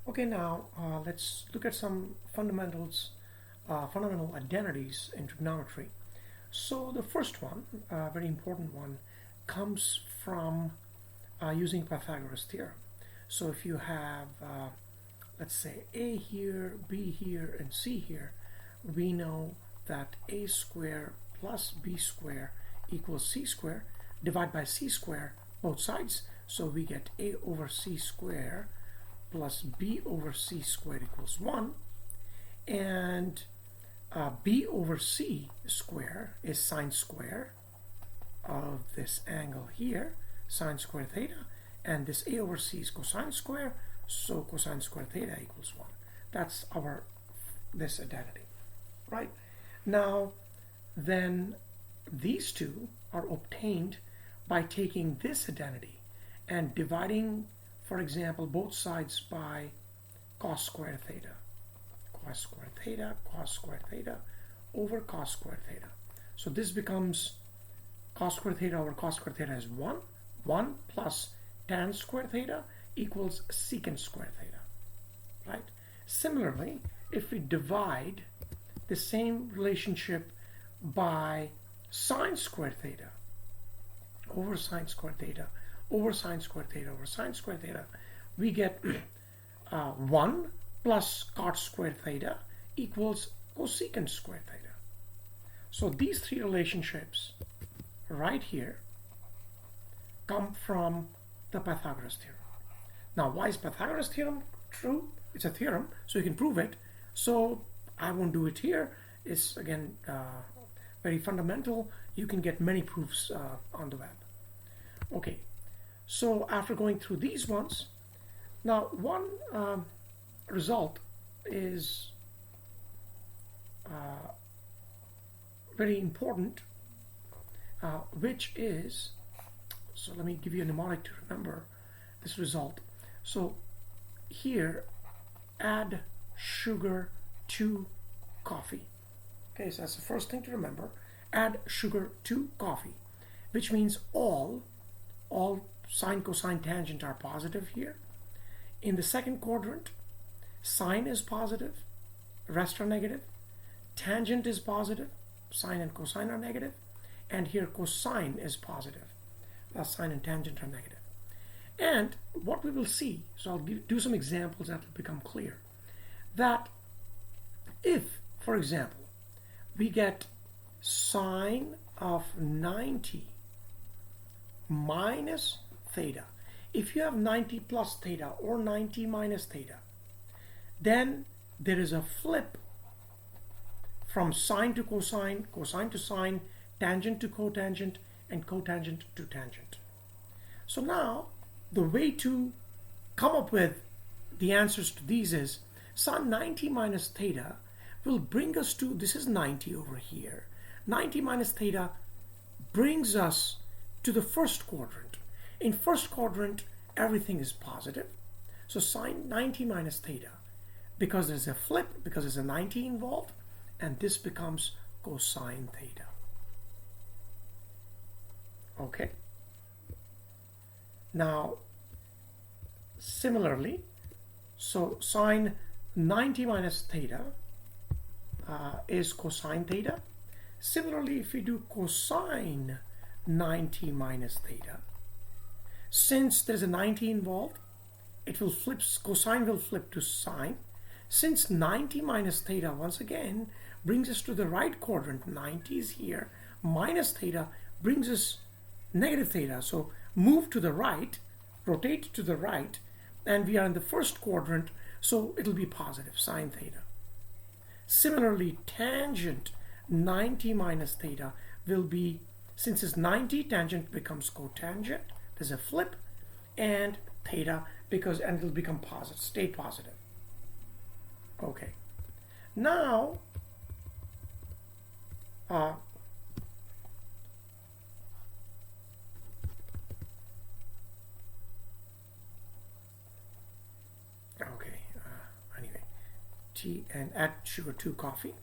Okay, now let's look at some fundamental identities in trigonometry. So the first one, very important one, comes from using Pythagoras theorem. So if you have, let's say, A here, B here, and C here, we know that A square plus B square equals C square. Divide by C square both sides, so we get A over C square plus B over C squared equals 1, and B over C square is sine square of this angle here, sine square theta, and this A over C is cosine square, so cosine square theta equals 1. That's this identity, right? Now, then these two are obtained by taking this identity and dividing, for example, both sides by cos square theta. Cos square theta over cos square theta. So this becomes cos square theta over cos square theta is 1. 1 plus tan square theta equals secant square theta, right? Similarly, if we divide the same relationship by sine square theta over sine square theta over sine square theta over sine square theta, we get 1 plus cot square theta equals cosecant square theta. So these three relationships right here come from the Pythagoras theorem. Now, why is Pythagoras theorem true? It's a theorem, so you can prove it. So I won't do it here. It's again very fundamental. You can get many proofs on the web. Okay, so after going through these ones, now one result is very important, which is, so let me give you a mnemonic to remember this result. So here, add sugar to coffee. Okay, so that's the first thing to remember. Add sugar to coffee, which means all sine, cosine, tangent are positive here. In the second quadrant, sine is positive, rest are negative. Tangent is positive, sine and cosine are negative. And here cosine is positive, sine and tangent are negative. And what we will see, so I'll do some examples that will become clear, that if, for example, we get sine of 90 minus theta, if you have 90 plus theta or 90 minus theta, then there is a flip from sine to cosine, cosine to sine, tangent to cotangent, and cotangent to tangent. So now the way to come up with the answers to these is sine 90 minus theta will bring us to, this is 90 over here. 90 minus theta brings us to the first quadrant. In first quadrant, everything is positive. So sine 90 minus theta, because there's a flip, because there's a 90 involved, and this becomes cosine theta. Okay. Now, similarly, so sine 90 minus theta is cosine theta. Similarly, if we do cosine 90 minus theta, since there's a 90 involved, it will flip, cosine will flip to sine. Since 90 minus theta, once again, brings us to the right quadrant, 90 is here, minus theta brings us negative theta. So move to the right, rotate to the right, and we are in the first quadrant, so it'll be positive, sine theta. Similarly, tangent 90 minus theta will be, since it's 90, tangent becomes cotangent, there's a flip, and theta, and it'll become positive, stay positive. Okay, now anyway, tea and add sugar to coffee.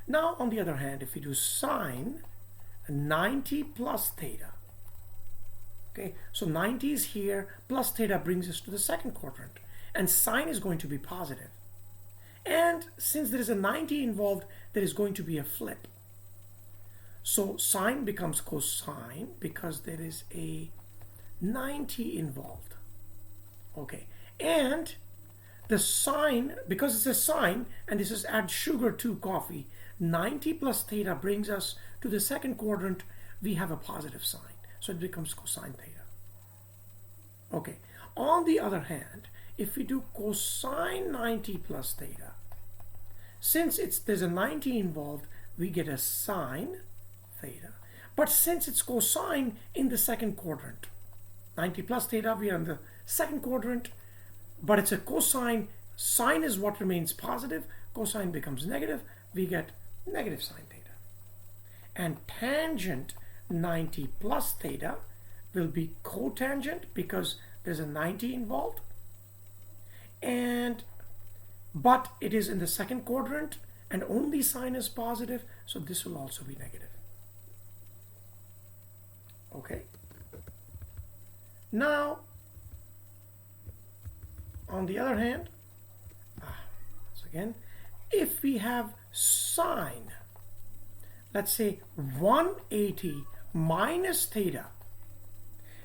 Now on the other hand, if we do sine 90 plus theta, okay, so 90 is here, plus theta brings us to the second quadrant, and sine is going to be positive. And since there is a 90 involved, there is going to be a flip. So sine becomes cosine because there is a 90 involved. Okay, and the sine, because it's a sine, and this is add sugar to coffee, 90 plus theta brings us to the second quadrant. We have a positive sign, so it becomes cosine theta. Okay, on the other hand, if we do cosine 90 plus theta, since there's a 90 involved, we get a sine theta. But since it's cosine in the second quadrant, 90 plus theta, we are in the second quadrant, but it's a cosine. Sine is what remains positive, cosine becomes negative, we get negative sine theta. And tangent 90 plus theta will be cotangent because there's a 90 involved, but it is in the second quadrant and only sine is positive, so this will also be negative. Okay. Now, on the other hand, once again, if we have sine, let's say 180 minus theta.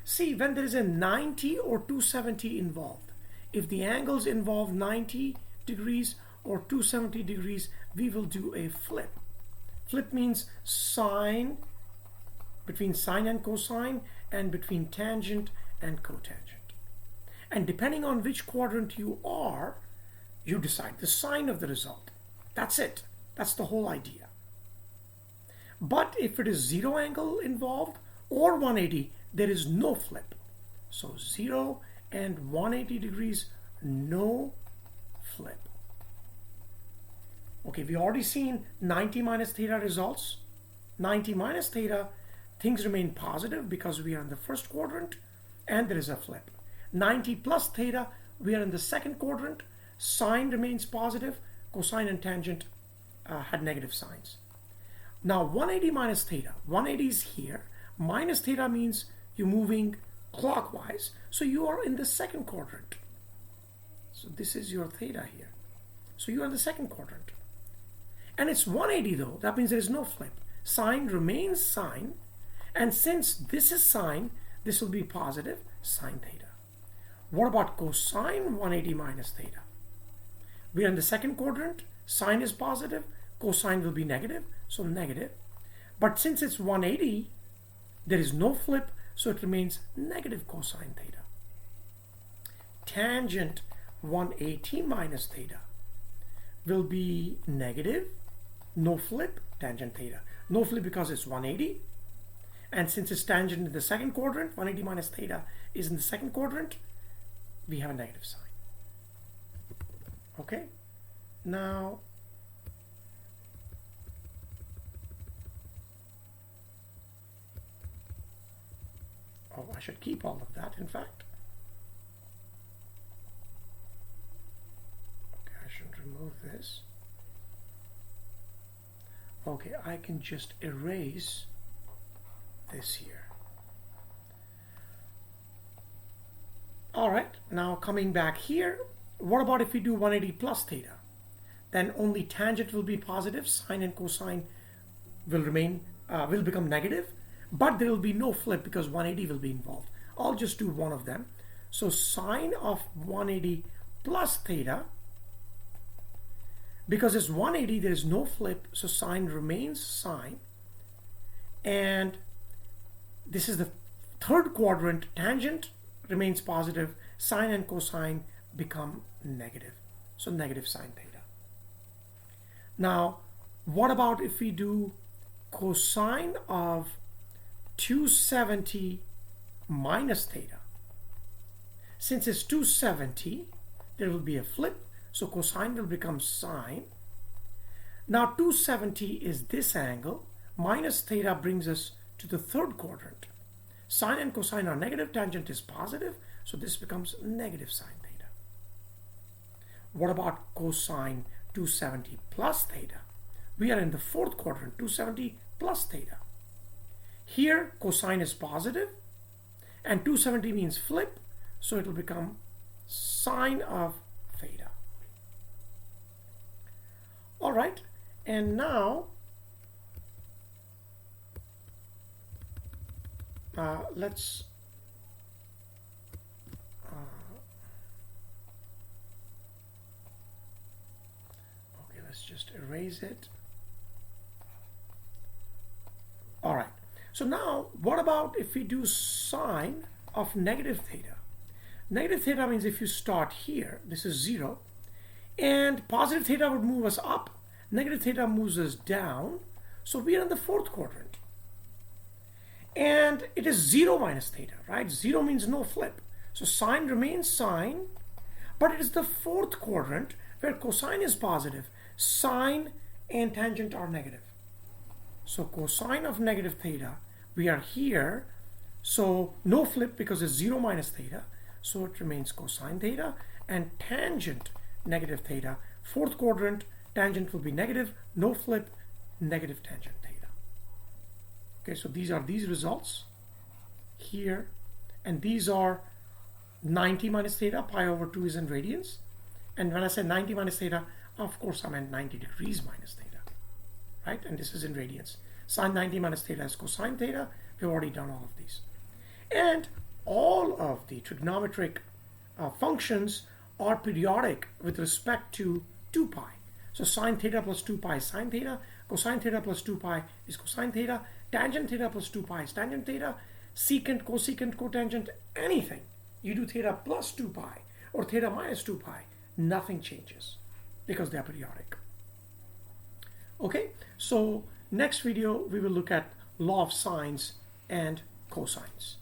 See, when there is a 90 or 270 involved, if the angles involve 90 degrees or 270 degrees, we will do a flip. Flip means sine, between sine and cosine, and between tangent and cotangent. And depending on which quadrant you are, you decide the sign of the result. That's it. That's the whole idea. But if it is 0 angle involved or 180, there is no flip. So 0 and 180 degrees, no flip. Okay, we already seen 90 minus theta results. 90 minus theta, things remain positive because we are in the first quadrant and there is a flip. 90 plus theta, we are in the second quadrant, sine remains positive, cosine and tangent had negative signs. Now 180 minus theta, 180 is here, minus theta means you're moving clockwise, so you are in the second quadrant. So this is your theta here. So you are in the second quadrant. And it's 180 though, that means there is no flip. Sine remains sine, and since this is sine, this will be positive, sine theta. What about cosine 180 minus theta? We are in the second quadrant, sine is positive, cosine will be negative, so negative. But since it's 180, there is no flip, so it remains negative cosine theta. Tangent 180 minus theta will be negative, no flip, tangent theta. No flip because it's 180. And since it's tangent in the second quadrant, 180 minus theta is in the second quadrant, we have a negative sign. Okay? Now, I should keep all of that, in fact. Okay, I should remove this. Okay, I can just erase this here. All right, now coming back here, what about if we do 180 plus theta? Then only tangent will be positive, sine and cosine will become negative, but there will be no flip because 180 will be involved. I'll just do one of them. So sine of 180 plus theta, because it's 180, there is no flip, so sine remains sine. And this is the third quadrant, tangent remains positive, sine and cosine become negative. So negative sine theta. Now, what about if we do cosine of 270 minus theta? Since it's 270, there will be a flip, so cosine will become sine. Now 270 is this angle, minus theta brings us to the third quadrant. Sine and cosine are negative, tangent is positive, so this becomes negative sine theta. What about cosine 270 plus theta? We are in the fourth quadrant, 270 plus theta. Here cosine is positive and 270 means flip, so it will become sine of theta. All right, and now let's okay, let's just erase it. All right, so now what about if we do sine of negative theta? Negative theta means if you start here, this is 0, and positive theta would move us up, negative theta moves us down, so we are in the fourth quadrant. And it is 0 minus theta, right? 0 means no flip. So sine remains sine, but it is the fourth quadrant where cosine is positive, sine and tangent are negative. So cosine of negative theta, we are here, so no flip because it's 0 minus theta, so it remains cosine theta, and tangent negative theta, fourth quadrant, tangent will be negative, no flip, negative tangent theta. Okay, so these are these results here, and these are 90 minus theta, pi over 2 is in radians, and when I say 90 minus theta, of course I meant 90 degrees minus theta, right? And this is in radians. Sine 90 minus theta is cosine theta. We've already done all of these. And all of the trigonometric functions are periodic with respect to 2 pi. So sine theta plus 2 pi is sine theta, cosine theta plus 2 pi is cosine theta, tangent theta plus 2 pi is tangent theta, secant, cosecant, cotangent, anything. You do theta plus 2 pi or theta minus 2 pi, nothing changes because they are periodic. Okay, so next video we will look at law of sines and cosines.